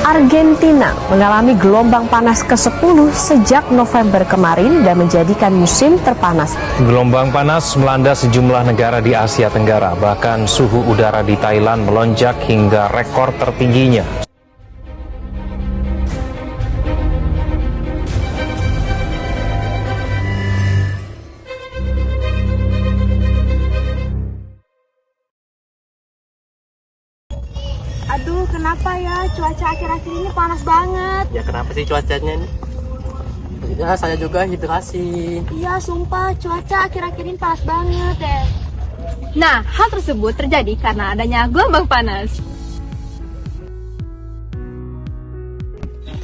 Argentina mengalami gelombang panas ke-10 sejak November kemarin dan menjadikan musim terpanas. Gelombang panas melanda sejumlah negara di Asia Tenggara, bahkan suhu udara di Thailand melonjak hingga rekor tertingginya. Aduh, kenapa ya cuaca akhir-akhir ini panas banget? Ya kenapa sih cuacanya ini? Ya saya juga hidrasi. Iya, sumpah cuaca akhir-akhir ini panas banget deh. Nah, hal tersebut terjadi karena adanya gelombang panas.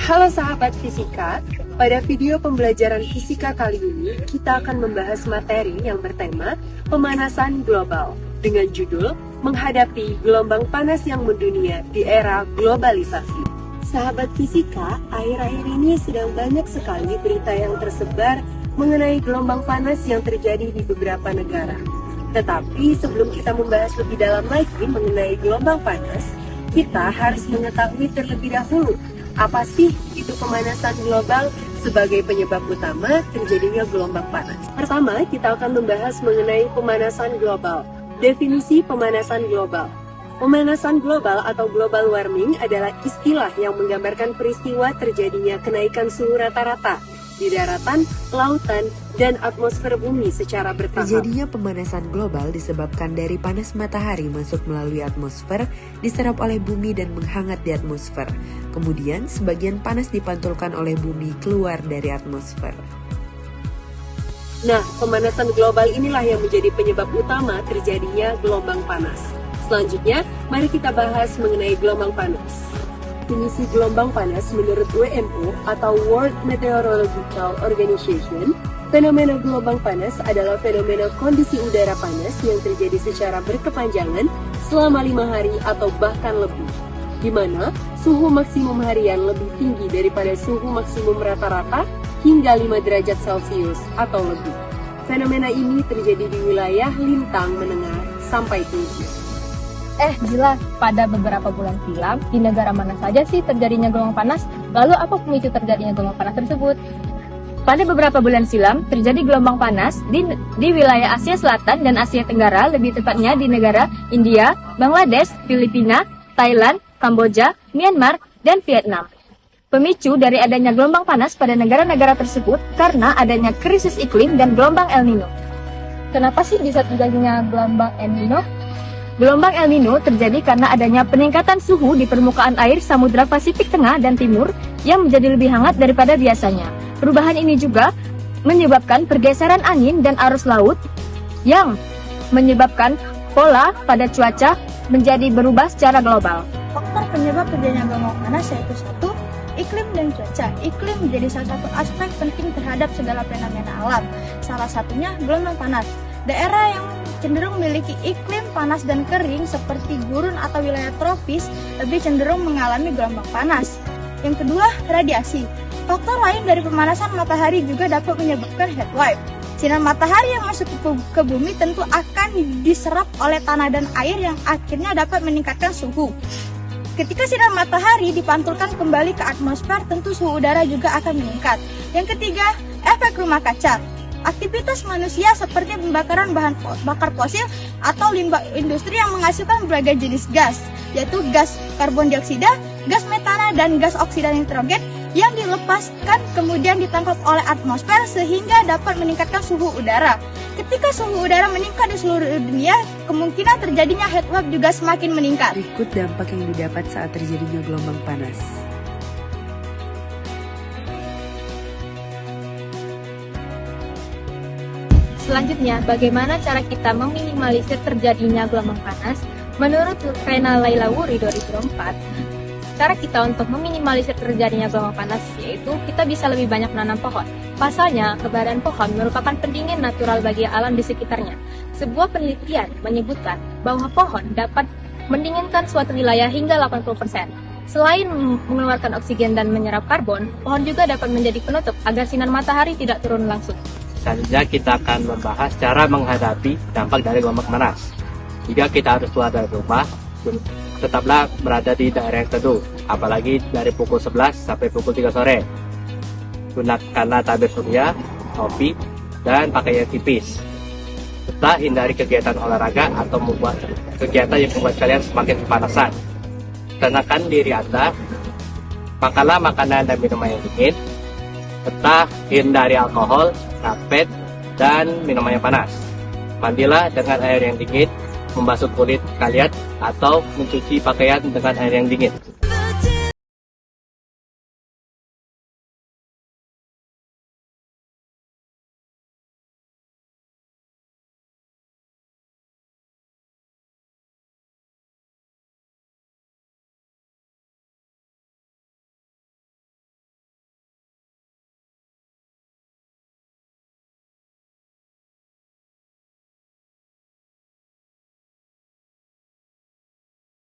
Halo sahabat fisika, pada video pembelajaran fisika kali ini kita akan membahas materi yang bertema pemanasan global dengan judul menghadapi gelombang panas yang mendunia di era globalisasi. Sahabat fisika, akhir-akhir ini sedang banyak sekali berita yang tersebar mengenai gelombang panas yang terjadi di beberapa negara. Tetapi sebelum kita membahas lebih dalam lagi mengenai gelombang panas, kita harus mengetahui terlebih dahulu apa sih itu pemanasan global sebagai penyebab utama terjadinya gelombang panas. Pertama, kita akan membahas mengenai pemanasan global. Definisi pemanasan global. Pemanasan global atau global warming adalah istilah yang menggambarkan peristiwa terjadinya kenaikan suhu rata-rata di daratan, lautan, dan atmosfer bumi secara bertahap. Terjadinya pemanasan global disebabkan dari panas matahari masuk melalui atmosfer, diserap oleh bumi dan menghangat di atmosfer. Kemudian, sebagian panas dipantulkan oleh bumi keluar dari atmosfer. Nah, pemanasan global inilah yang menjadi penyebab utama terjadinya gelombang panas. Selanjutnya, mari kita bahas mengenai gelombang panas. Definisi gelombang panas menurut WMO atau World Meteorological Organization, fenomena gelombang panas adalah fenomena kondisi udara panas yang terjadi secara berkepanjangan selama 5 hari atau bahkan lebih, di mana suhu maksimum harian lebih tinggi daripada suhu maksimum rata-rata hingga 5 derajat Celcius atau lebih. Fenomena ini terjadi di wilayah lintang menengah sampai tinggi. Gila, pada beberapa bulan silam, di negara mana saja sih terjadinya gelombang panas? Lalu apa pemicu terjadinya gelombang panas tersebut? Pada beberapa bulan silam, terjadi gelombang panas di wilayah Asia Selatan dan Asia Tenggara, lebih tepatnya di negara India, Bangladesh, Filipina, Thailand, Kamboja, Myanmar, dan Vietnam. Pemicu dari adanya gelombang panas pada negara-negara tersebut karena adanya krisis iklim dan gelombang El Nino. Kenapa sih bisa terjadinya gelombang El Nino? Gelombang El Nino terjadi karena adanya peningkatan suhu di permukaan air Samudra Pasifik Tengah dan Timur yang menjadi lebih hangat daripada biasanya. Perubahan ini juga menyebabkan pergeseran angin dan arus laut yang menyebabkan pola pada cuaca menjadi berubah secara global. Faktor penyebab terjadinya gelombang panas yaitu 1. Iklim dan cuaca. Iklim menjadi salah satu aspek penting terhadap segala fenomena alam. Salah satunya gelombang panas. Daerah yang cenderung memiliki iklim panas dan kering seperti gurun atau wilayah tropis lebih cenderung mengalami gelombang panas. Yang kedua, radiasi. Faktor lain dari pemanasan matahari juga dapat menyebabkan heat wave. Sinar matahari yang masuk ke bumi tentu akan diserap oleh tanah dan air yang akhirnya dapat meningkatkan suhu. Ketika sinar matahari dipantulkan kembali ke atmosfer, tentu suhu udara juga akan meningkat. Yang ketiga, efek rumah kaca. Aktivitas manusia seperti pembakaran bahan bakar fosil atau limbah industri yang menghasilkan berbagai jenis gas, yaitu gas karbon dioksida, gas metana, dan gas oksida nitrogen yang dilepaskan kemudian ditangkap oleh atmosfer sehingga dapat meningkatkan suhu udara. Ketika suhu udara meningkat di seluruh dunia, kemungkinan terjadinya heat wave juga semakin meningkat. Berikut dampak yang didapat saat terjadinya gelombang panas. Selanjutnya, bagaimana cara kita meminimalisir terjadinya gelombang panas? Menurut Rena Laila Wuri 2004, cara kita untuk meminimalisir terjadinya gelombang panas yaitu kita bisa lebih banyak menanam pohon. Pasalnya, keberadaan pohon merupakan pendingin natural bagi alam di sekitarnya. Sebuah penelitian menyebutkan bahwa pohon dapat mendinginkan suatu wilayah hingga 80%. Selain mengeluarkan oksigen dan menyerap karbon, pohon juga dapat menjadi penutup agar sinar matahari tidak turun langsung. Selanjutnya kita akan membahas cara menghadapi dampak dari gelombang panas. Jika kita harus keluar dari rumah, tetaplah berada di daerah yang teduh, apalagi dari pukul 11 sampai pukul 3 sore. Gunakanlah tabir surya, topi, dan pakaian tipis. Serta hindari kegiatan olahraga atau membuat kegiatan yang membuat kalian semakin kepanasan. Tenangkan diri Anda, makanlah makanan dan minuman yang dingin, serta hindari alkohol, karpet, dan minuman yang panas. Mandilah dengan air yang dingin, membasuh kulit kalian, atau mencuci pakaian dengan air yang dingin.